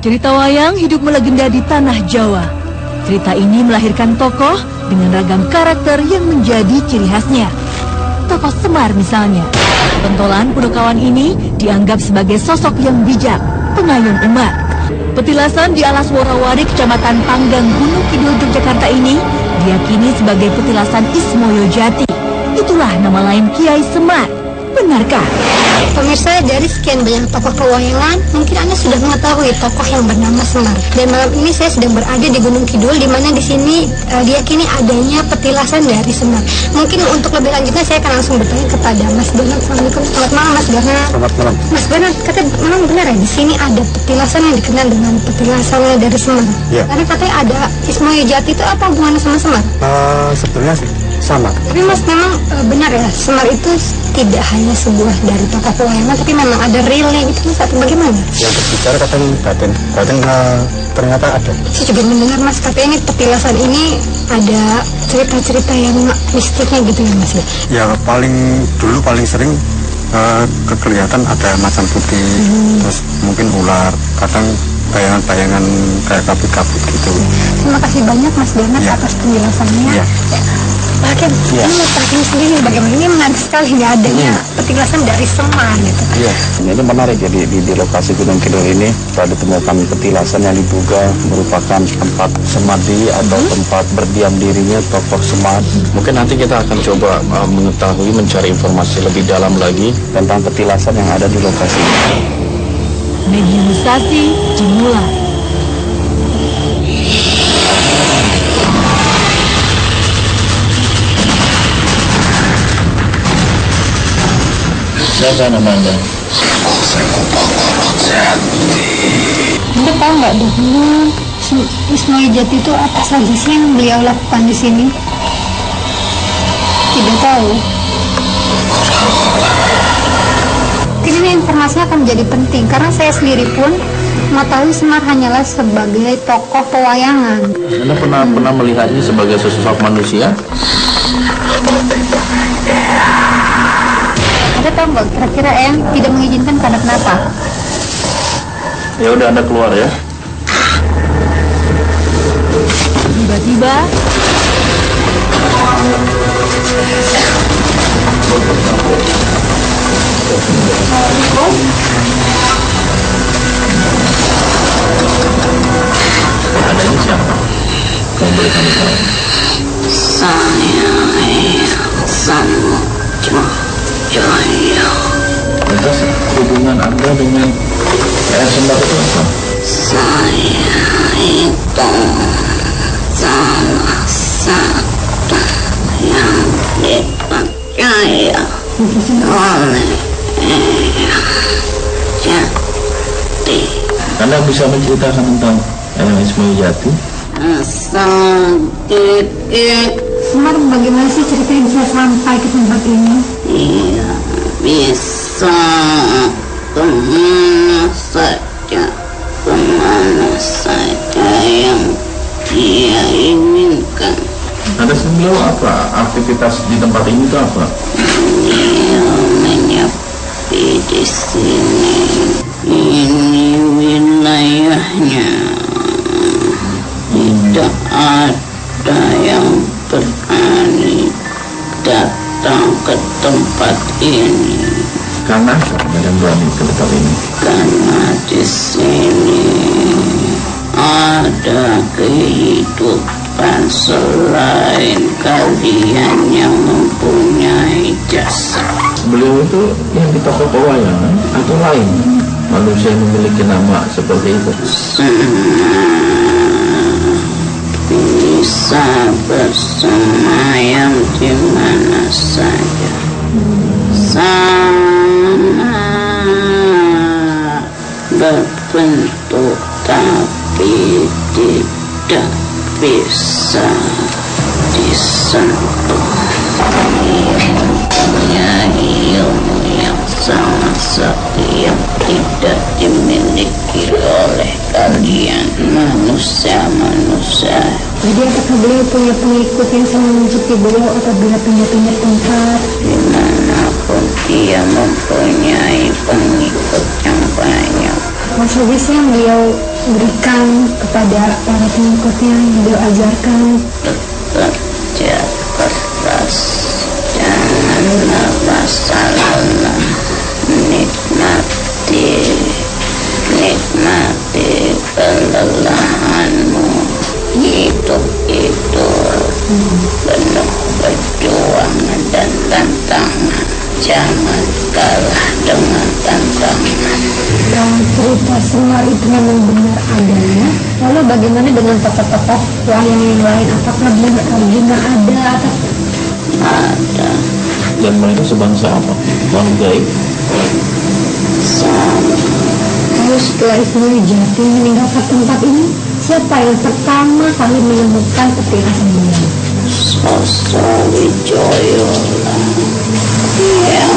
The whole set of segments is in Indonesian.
Cerita wayang hidup melegenda di tanah Jawa. Cerita ini melahirkan tokoh dengan ragam karakter yang menjadi ciri khasnya. Tokoh Semar misalnya. Pentolan Punokawan ini dianggap sebagai sosok yang bijak, pengayom umat. Petilasan di Alas Worawari, Kecamatan Panggang, Gunung Kidul, Yogyakarta ini diyakini sebagai petilasan Ismoyo Jati. Itulah nama lain Kiai Semar. Benarkah? Pemirsa, dari sekian banyak tokoh pewayangan, mungkin Anda sudah mengetahui tokoh yang bernama Semar. Dan malam ini saya sedang berada di Gunung Kidul, di mana di sini diyakini adanya petilasan dari Semar. Mungkin untuk lebih lanjutnya saya akan langsung bertanya kepada Mas Bernard. Assalamualaikum. Selamat malam, Mas Bernard. Selamat malam. Mas Bernard, katanya memang benar ya di sini ada petilasan yang dikenal dengan petilasan dari Semar. Ya. Karena katanya ada Ismoyo Jati, itu apa hubungannya sama Semar? Sebetulnya sih sama. Tapi Mas, memang benar ya, Semar itu tidak hanya sebuah dari tokoh pewayangan, tapi memang ada realnya gitu, Mas, atau bagaimana? Yang berbicara kadang batin ternyata ada. Saya juga mendengar, Mas, katanya ini petilasan ini ada cerita-cerita yang mistiknya gitu ya, Mas ya? Ya paling sering kelihatan ada macan putih, terus mungkin ular, kadang bayangan-bayangan kayak kabut-kabut gitu. Terima kasih banyak Mas Bernard atas penjelasannya. Ya. Bahkan ini perhatian sendiri bagaimana ini menarik sekali nggak adanya petilasan dari Semar gitu. Iya, ini menarik ya di lokasi Gunung Kidul ini telah ditemukan petilasan yang diduga merupakan tempat semadi atau tempat berdiam dirinya tokoh Semar. Mungkin nanti kita akan coba mengetahui, mencari informasi lebih dalam lagi tentang petilasan yang ada di lokasi ini. Mediumisasi dimulai. Siapa nama Anda? Anda tahu nggak dahulu Ismoyo Jati itu apa saja sih yang beliau lakukan di sini? Tidak tahu. Ini informasinya akan menjadi penting karena saya sendiri pun mengetahui Semar hanyalah sebagai tokoh pewayangan. Anda pernah melihatnya sebagai sosok manusia? Anda tahu nggak kira-kira yang tidak mengizinkan karena kenapa? Ya udah, Anda keluar ya. Tiba-tiba Anda ini siapa? Kamu boleh kami tahu? Saya Samudra Jaya. Lantas hubungan Anda dengan Semar itu apa? Saya itu salah satu yang dipercaya oleh Jati. Anda bisa menceritakan tentang Ismoyo Jati? Sedikit. Semar, bagaimana sih cerita yang bisa sampai ke tempat ini? Ia bisa kemana saja yang dia inginkan. Anda sebelum apa? Aktivitas di tempat ini itu apa? Dia menyepi di sini. Ini wilayahnya. Tidak ada yang berani datang ke tempat ini. Karena ada yang berani ke tempat ini. Karena di sini ada kehidupan selain kalian yang mempunyai jasa. Beliau itu yang di tokoh pewayangan atau lain manusia yang memiliki nama seperti itu? Bisa bersemayam di mana saja. Sama berbentuk tapi tidak bisa disentuh. Punya ilmu yang sama sekali yang tidak dimiliki oleh kalian manusia-manusia. Jadi apakah beliau punya pengikut yang selalu mencuti beliau apabila pindah-pindah tempat? Dimanapun dia mempunyai pengikut yang banyak. Masa bisa yang beliau berikan kepada para pengikutnya yang beliau ajarkan? Bekerja keras, janganlah masalah, nikmati kelelahanmu. Hidup itu penuh perjuangan dan tantangan. Jangan kalah dengan tantangan. Kalau cerita Semar itu memang benar adanya, lalu bagaimana dengan tokoh-tokoh wayang yang lain? Apakah benar ada atau Ada Dan mereka sebangsa apa? Makhluk gaib. sama lalu setelah Ismail Jati meninggalkan tempat ini, siapa yang pertama kali menemukan petilasan beliau? Sasawijoyo yang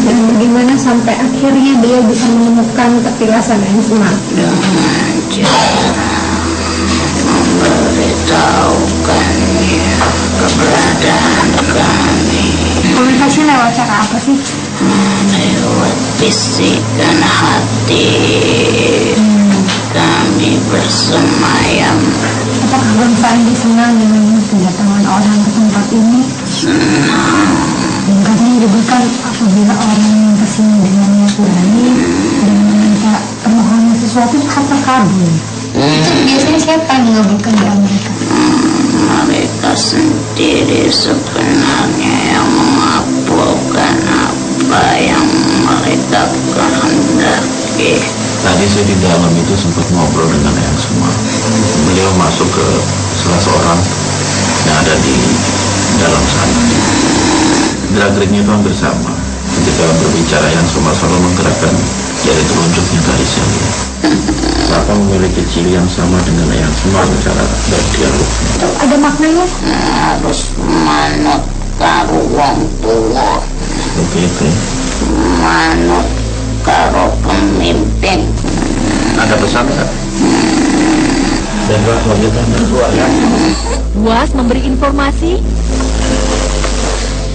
Dan bagaimana sampai akhirnya beliau bisa menemukan petilasan yang Semar? dengan cara memberitahukannya keberadaan kami Komunikasi lewat cara apa sih? lewat bisikan hati. Kami bersemayam Apakah bangsa Andi senang dengan kedatangan orang ke tempat ini? senang Dan katanya juga kan apabila orang yang kesini dengan niat baik dan meminta permohonan sesuatu akan terkabul. Biasanya siapa yang mengabulkan doa mereka? mereka sendiri sebenarnya yang mengabulkan apa yang mereka kehendaki. Tadi saya di dalam itu sempat ngobrol dengan Eyang Semar. Beliau masuk ke salah seorang yang ada di dalam sana. Gerak-geriknya itu hampir sama. Ketika berbicara, Eyang Semar selalu menggerakkan jari telunjuknya tadi saya lihat. Bapak memiliki ciri yang sama dengan Eyang Semar cara berdialog. Ada maknanya? Harus manut karo wong tua, Begitu. manut karo pemimpin. Ada pesan nggak? Dan Pak, bagaimana? Was memberi informasi.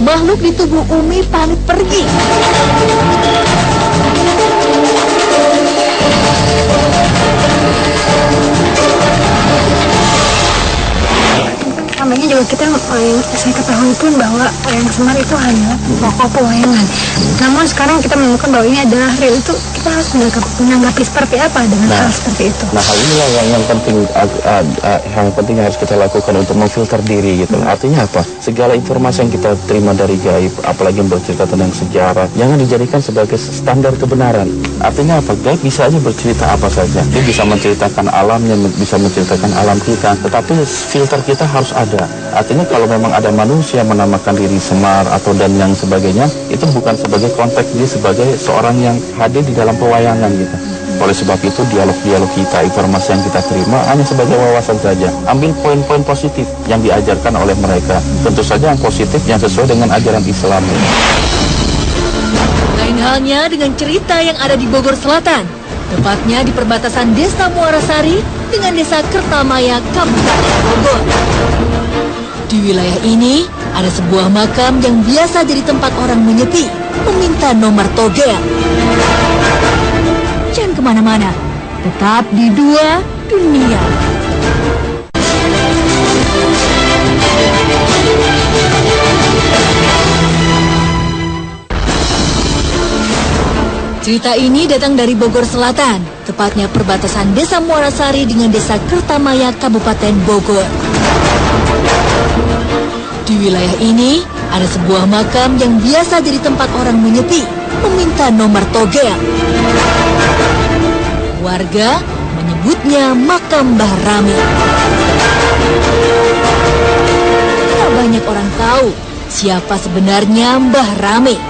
Makhluk di tubuh Umi pamit pergi. Namanya juga kita yang saya ketahui pun bahwa Eyang Semar itu hanya tokoh pewayangan. Namun sekarang kita menemukan bahwa ini adalah real, itu kita harus menanggapi seperti apa dengan hal seperti itu. Nah, hal inilah yang penting harus kita lakukan untuk memfilter diri gitu. Artinya apa? Segala informasi yang kita terima dari gaib, apalagi yang bercerita tentang sejarah, jangan dijadikan sebagai standar kebenaran. Artinya apa? Gaib bisa aja bercerita apa saja. Dia bisa menceritakan alamnya, bisa menceritakan alam kita. Tetapi filter kita harus ada. Artinya kalau memang ada manusia menamakan diri Semar atau dan yang sebagainya, itu bukan sebagai konteks dia sebagai seorang yang hadir di dalam pewayangan gitu. Oleh sebab itu dialog-dialog kita, informasi yang kita terima hanya sebagai wawasan saja. Ambil poin-poin positif yang diajarkan oleh mereka. Tentu saja yang positif yang sesuai dengan ajaran Islam. Lain halnya dengan cerita yang ada di Bogor Selatan, tepatnya di perbatasan Desa Muarasari dengan Desa Kertamaya, Kabupaten Bogor. Di wilayah ini ada sebuah makam yang biasa jadi tempat orang menyepi, meminta nomor togel. Jangan kemana-mana, tetap di Dua Dunia. Cerita ini datang dari Bogor Selatan, tepatnya perbatasan Desa Muarasari dengan Desa Kertamaya, Kabupaten Bogor. Di wilayah ini ada sebuah makam yang biasa jadi tempat orang menyepi, meminta nomor togel. Warga menyebutnya makam Mbah Rami. Tak banyak orang tahu siapa sebenarnya Mbah Rami.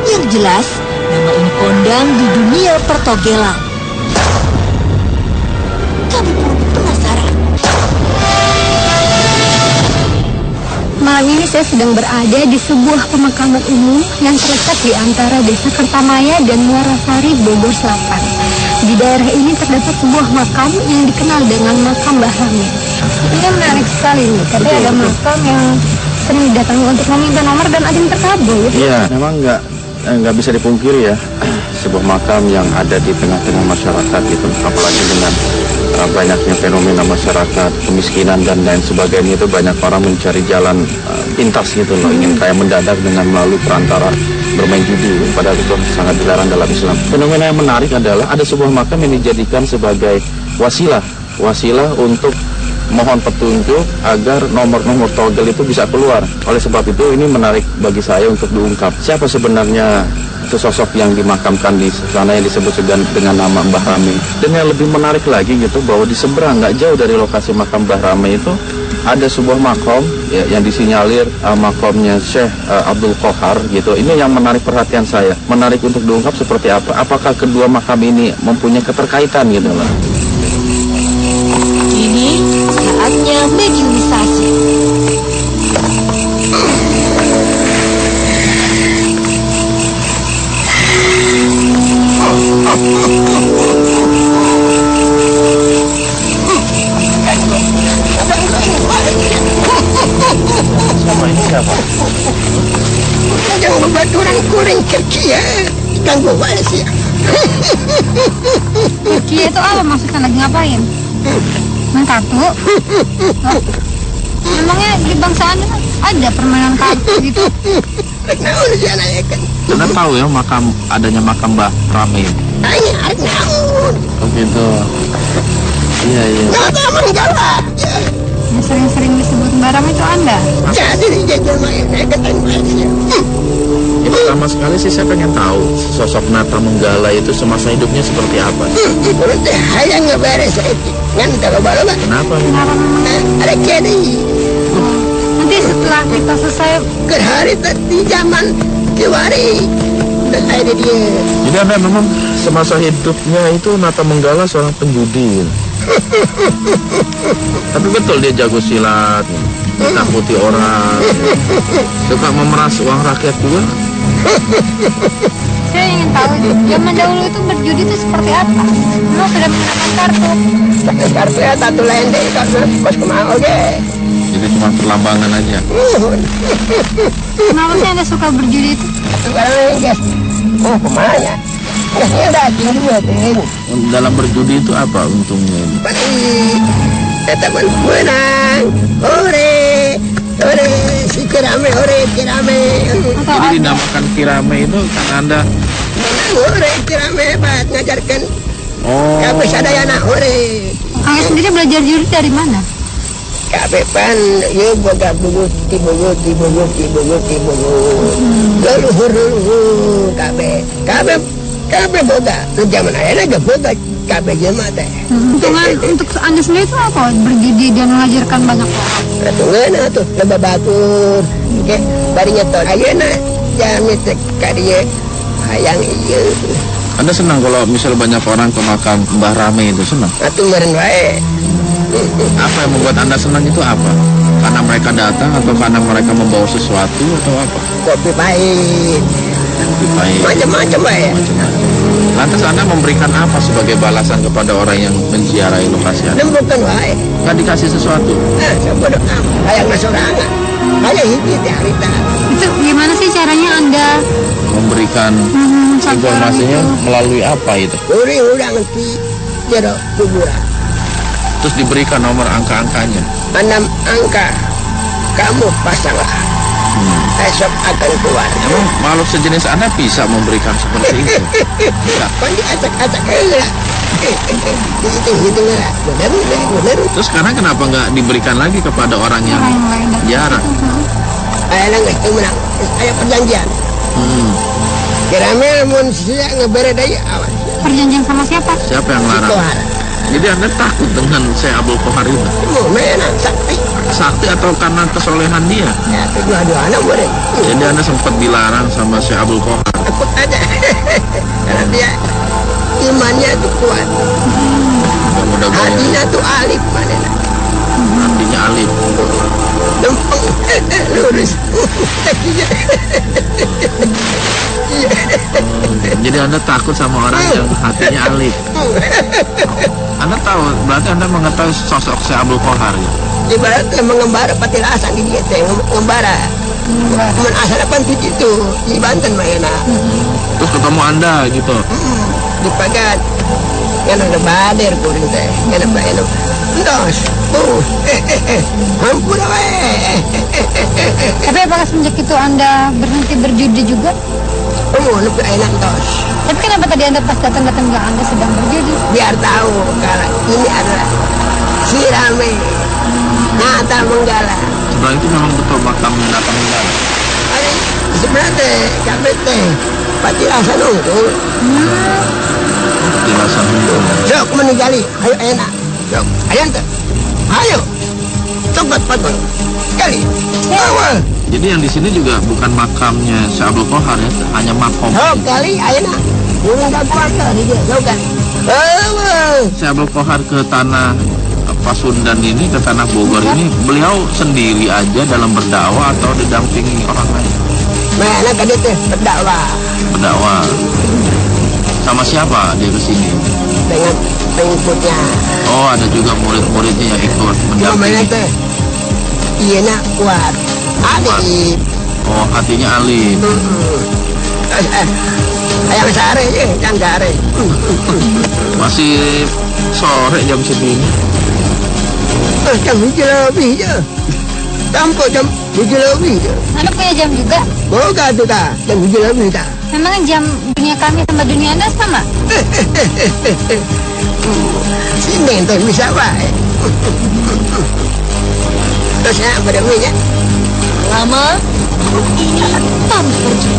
Yang jelas, nama ini kondang di dunia pertogelan. Kami pun penasaran. Malam ini saya sedang berada di sebuah pemakaman umum yang terletak di antara Desa Kertamaya dan Muarasari, Bogor Selatan. Di daerah ini terdapat sebuah makam yang dikenal dengan makam Mbah Rami. Ini menarik sekali nih, karena ada makam yang sering didatangi untuk meminta nomor dan ada yang terkabul. Iya, memang nggak bisa dipungkiri ya. sebuah makam yang ada di tengah-tengah masyarakat gitu, apalagi dengan banyaknya fenomena masyarakat, kemiskinan dan lain sebagainya, itu banyak orang mencari jalan pintas gitu loh, ingin kayak mendadak dengan melalui perantara bermain judi, padahal itu sangat dilarang dalam Islam. Fenomena yang menarik adalah ada sebuah makam yang dijadikan sebagai wasilah untuk mohon petunjuk agar nomor-nomor togel itu bisa keluar. Oleh sebab itu ini menarik bagi saya untuk diungkap. Siapa sebenarnya itu sosok yang dimakamkan di sana yang disebut dengan nama Mbah Rame. Dan yang lebih menarik lagi gitu, bahwa di seberang nggak jauh dari lokasi makam Mbah Rame itu ada sebuah makom ya, yang disinyalir makomnya Syekh Abdul Qohar gitu. Ini yang menarik perhatian saya. Menarik untuk diungkap seperti apa? Apakah kedua makam ini mempunyai keterkaitan gitu loh? Ini saatnya mediumisasi. Sama ini siapa? Jangan membuat orang kurang kerja. Ganggu balas ya. Kia itu apa maksudnya, lagi ngapain? Main kartu? Loh, memangnya di bangsa Anda ada permainan kartu gitu? Naon sih anaknya kan? Anda tahu ya adanya makam Mbah Rame? Tanya naon. Oh gitu. Iya. Nggak menjawab. Yang sering-sering disebut barang itu Anda? Jadi dijajal mainnya ketemu aja. Ya, pertama sekali sih saya pengen tahu sosok Nata Menggala itu semasa hidupnya seperti apa. Menurut saya hayang ngeberes saya. Ngan kalau bala Kenapa? ada kiri. Nanti setelah kita selesai, Ke hari tadi zaman kiwari. Dan ada dia. Jadi Anda memang semasa hidupnya itu Nata Menggala seorang penjudi. Tapi betul dia jago silat, ditakuti orang, suka memeras uang rakyat juga. saya ingin tahu zaman dahulu itu berjudi itu seperti apa? Memang sudah menggunakan kartu? Kartu ya satu lain deh. Kartu pas kemana oke. Jadi cuma perlambangan aja. Kenapa sih Anda suka berjudi itu? Sekarang guys. Oh kemana? Gasnya daging juga ting. Dalam berjudi itu apa untungnya ini? Pati. Teman menang. Hore. Hore. Si kirame. Hore kirame. Atau Jadi dinamakan kirame itu karena Anda Menang hore kirame hebat. Ngajarkan. oh Kabeh sadayana hore. Anda sendiri belajar judi dari mana? Kabeh pan. Yo boga bugut. Dibugut. Leluhur. Kabeh boga. Lu zaman ayana gak boga. Kabeh jelma teh. Untungan untuk Anda sendiri itu apa? Berjudi dan mengajarkan banyak orang. Ratungan tuh lebah batur. Oke, barinya tuh ayeuna jamis kadieu hayang ieu. Anda senang kalau misal banyak orang ke makam Mbah Rame itu senang? Atuh meureun wae. Apa yang membuat Anda senang itu apa? Karena mereka datang atau karena mereka membawa sesuatu atau apa? Kopi pahit. Lebih baik. Macam-macam wae. Macam-macam. Lantas Anda memberikan apa sebagai balasan kepada orang yang menziarahi lokasi Anda? Nembukan wae. Nggak dikasih sesuatu? Sabodo hayang sorangan. Hayang hiji teh harita. Itu gimana sih caranya Anda Memberikan sampai informasinya orang itu? melalui apa itu? Uri urang ti jero kuburan. Terus diberikan nomor angka-angkanya. 6 angka. Kamu pasanglah. Esok akan keluar. Emang makhluk sejenis Anda bisa memberikan seperti itu? Bisa. Kan diacak-acak lah. Hitung-hitung lah. Bener. Terus sekarang kenapa nggak diberikan lagi kepada orang yang orang yang lain datang jarang? ke situ? Ayah nggak menang. Ayah perjanjian. Kirame mun sia ngebere deui awas. Perjanjian sama siapa? Siapa yang larang? Kohar. Jadi Anda takut dengan Syekh Abdul Qohar itu? Mau menang sakti. Sakti atau karena kesolehan dia? Ya kedua-duanya boleh. Jadi Anda sempat dilarang sama Syekh Abdul Qohar. Takut aja. Karena dia imannya tuh kuat. Mudah-mudahan Hatinya tuh alif mana. hatinya alif. Lempeng lurus. Kakinya. Jadi Anda takut sama orang yang hatinya alif. Anda tahu, berarti Anda mengetahui sosok Syekh Abdul Qohar ya? Ibaratnya mengembara patilasan di dia teh ngembara. Mun asal apa itu di Banten mah enak. Terus ketemu Anda gitu. Dipagat. Yan ang nabader ko rin tayo. Yan ang bayan. Dos. Hampura ka Tapi apakah semenjak itu Anda berhenti berjudi juga? ano pa ay dos. Tapi kenapa tadi Anda pas datang-datang bilang Anda sedang berjudi? Biar tahu kalau ini adalah si Rame Nata Manggala. Sebenarnya itu memang betul makamnya Nata Manggala. Ay, sebenarnya kapit patilasan unggul. Petilasan hukum. Sok meninggali. Ayo enak. Sok. Ayan tuh. Ayo. Cepat patol. Kali. Awal. Jadi yang di sini juga bukan makamnya Syekh Abdul Qahar ya, hanya makom. Sok kali. Ayo nak. Yung nagpuasa dia. Sok kan. Awal. Syekh Abdul Qahar ke tanah Pasundan ini, ke tanah Bogor ini, beliau sendiri aja dalam berdakwah atau didampingi orang lain? Mana kan dia tuh berdakwah Berdakwah. Sama siapa dia ke sini? dengan pengikutnya. Oh, ada juga murid-muridnya yang ikut Cuma mana mendampingi. tuh? Iya nak kuat. Adik. Oh, hatinya alim. Ayam sare je, yang sare. Masih sore jam segini. Jam 7 lebih je. Sampai jam 7 lebih je. Anda punya jam juga? Boga tu tak? Jam 7 lebih tak? Memang jam dunia kami sama dunia Anda sama? Sini tu bisa baik. Terus nak berdemi je. Lama, ini pamit pergi.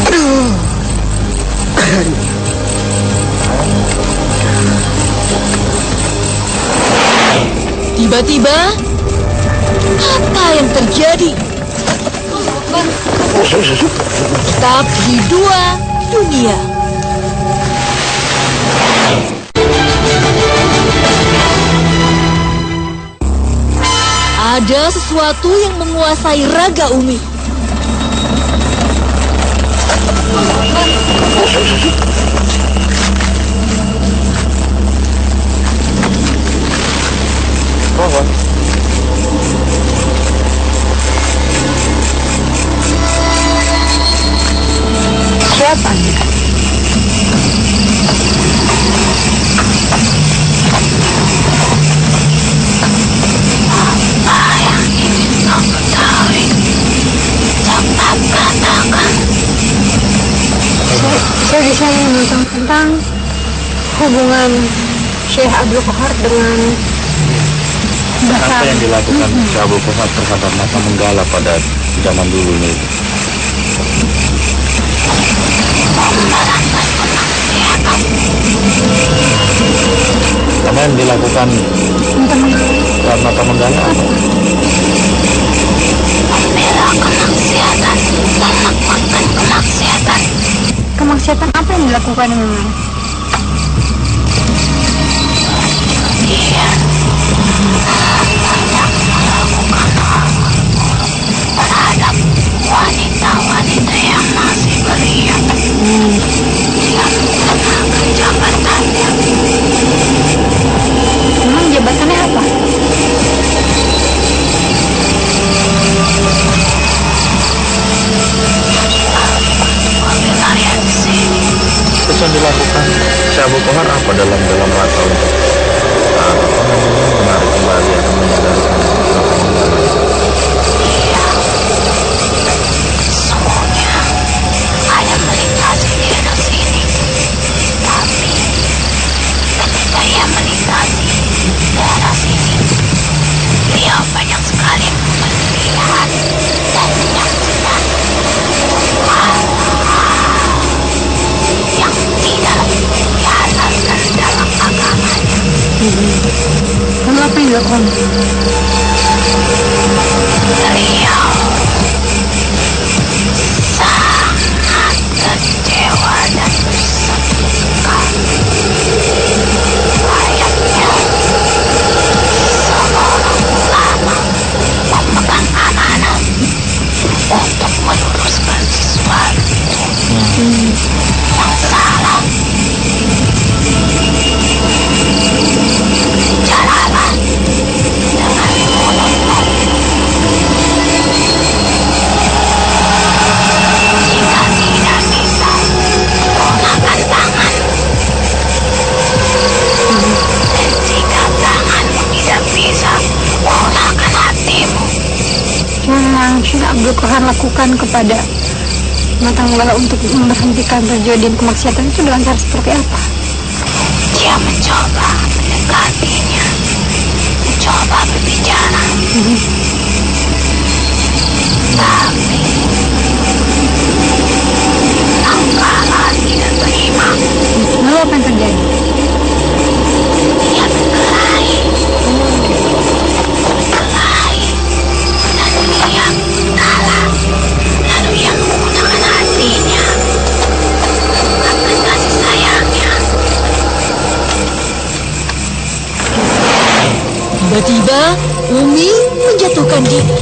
Aduh. Tiba-tiba, apa yang terjadi? Tetap di dua dunia. Ada sesuatu yang menguasai raga Umi. Siapa? Saya bisa menonton tentang hubungan Syekh Abdul Qahar dengan Apa yang dilakukan Syekh Abdul Qahar terhadap Nata Manggala pada zaman dulu ini? Apa yang dilakukan terhadap Nata Manggala apa? kemaksiatan apa yang dilakukan memang? Wanita-wanita yang masih belia yang menggunakan jabatannya. Memang jabatannya apa? Wilayah di sini. Terus yang dilakukan Syekh Abdul Qahar apa dalam rangka untuk menarik kembali atau menyadarkan Nata Manggala? Semuanya ada melintasi daerah sini. Tapi ketika ia melintasi daerah sini, beliau banyak sekali melihat dan menyaksikan hal-hal yang tidak dihalalkan dalam agamanya. Lalu apa yang dilakukan? Beliau sangat kecewa dan bersedih. Layaknya seorang ulama memegang amanah untuk meluruskan sesuatu yang salah. Bicaralah dengan monolog. Jika tidak yang Syekh Abdul Qahar lakukan kepada mata menggala untuk memberhentikan terjadian kemaksiatan itu dengan cara seperti apa? Dia mencoba mendekatinya, mencoba berbicara, tapi Manggala tidak terima. Lalu apa yang terjadi? Dia berkelahi, lalu dia kalah, lalu ia menggunakan hatinya, mengungkapkan kasih sayangnya. Tiba-tiba, Umi menjatuhkan diri.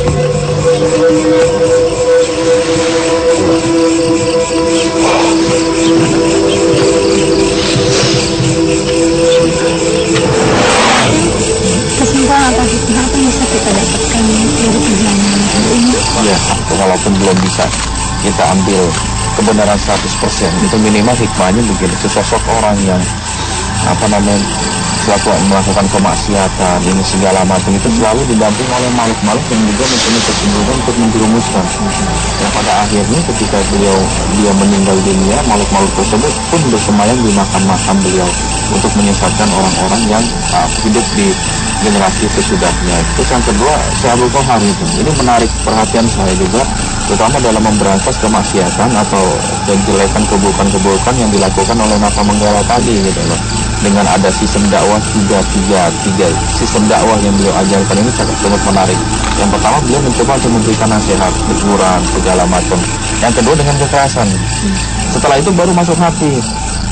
Kesimpulan apa hikmah apa yang bisa kita dapatkan dari perjalanan ini? Ya, walaupun belum bisa kita ambil kebenaran 100%, itu minimal hikmahnya begini, sesosok orang yang selaku melakukan kemaksiatan ini segala macam itu selalu didamping oleh makhluk-makhluk yang juga mempunyai kecenderungan untuk menjerumuskan. Yang pada akhirnya ketika dia meninggal dunia, makhluk-makhluk tersebut pun bersemayam di makam-makam beliau untuk menyesatkan orang-orang yang hidup di generasi sesudahnya. Terus yang kedua, Syekh Abdul Qahar itu, ini menarik perhatian saya juga, terutama dalam memberantas kemaksiatan atau kejelekan keburukan-keburukan yang dilakukan oleh Napa Manggala tadi gitu loh. Dengan ada sistem dakwah tiga sistem dakwah yang beliau ajarkan ini sangat menarik. Yang pertama, beliau mencoba untuk memberikan nasihat, teguran, segala macam. Yang kedua, dengan kekerasan. Setelah itu baru masuk hati.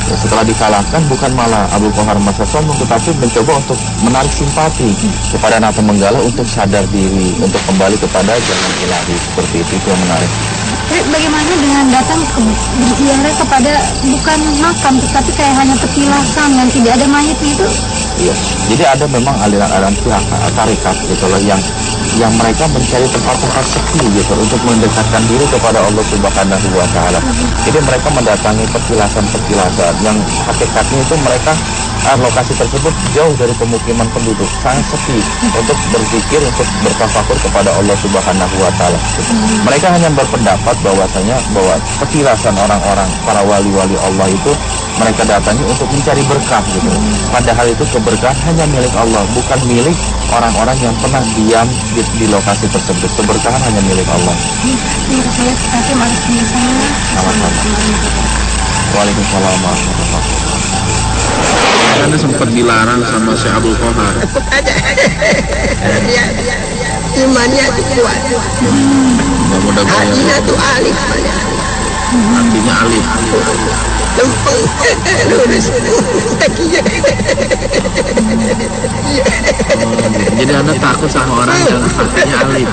Ya, setelah dikalahkan bukan malah Abdul Qahar Masa sombong, tetapi mencoba untuk menarik simpati kepada Napa Manggala untuk sadar diri, untuk kembali kepada jalan ilahi. Seperti itu yang menarik. Bagaimana dengan datang berziarah kepada bukan makam tetapi kayak hanya petilasan yang tidak ada mayatnya itu? Iya, jadi ada memang aliran-aliran tarikat gitu loh yang mereka mencari tempat-tempat sepi gitu untuk mendekatkan diri kepada Allah Subhanahu wa Ta'ala. Jadi mereka mendatangi petilasan-petilasan yang hakikatnya itu mereka lokasi tersebut jauh dari pemukiman penduduk, sangat sepi untuk berzikir, untuk bertafakur kepada Allah Subhanahu wa Ta'ala. Mereka hanya berpendapat bahwasanya bahwa petilasan orang-orang para wali-wali Allah itu mereka datangi untuk mencari berkah gitu. Padahal itu keberkahan hanya milik Allah, bukan milik orang-orang yang pernah diam di lokasi tersebut. Keberkahan hanya milik Allah. Sama-sama. Waalaikumsalam warahmatullahi wabarakatuh. Anda sempat dilarang sama Syekh Abdul Qahar. Dia imannya kuat. Mudah-mudahan Hatinya tuh alif. artinya alif. Lempeng. Lurus. Kakinya. Jadi Anda takut sama orang yang hatinya alif.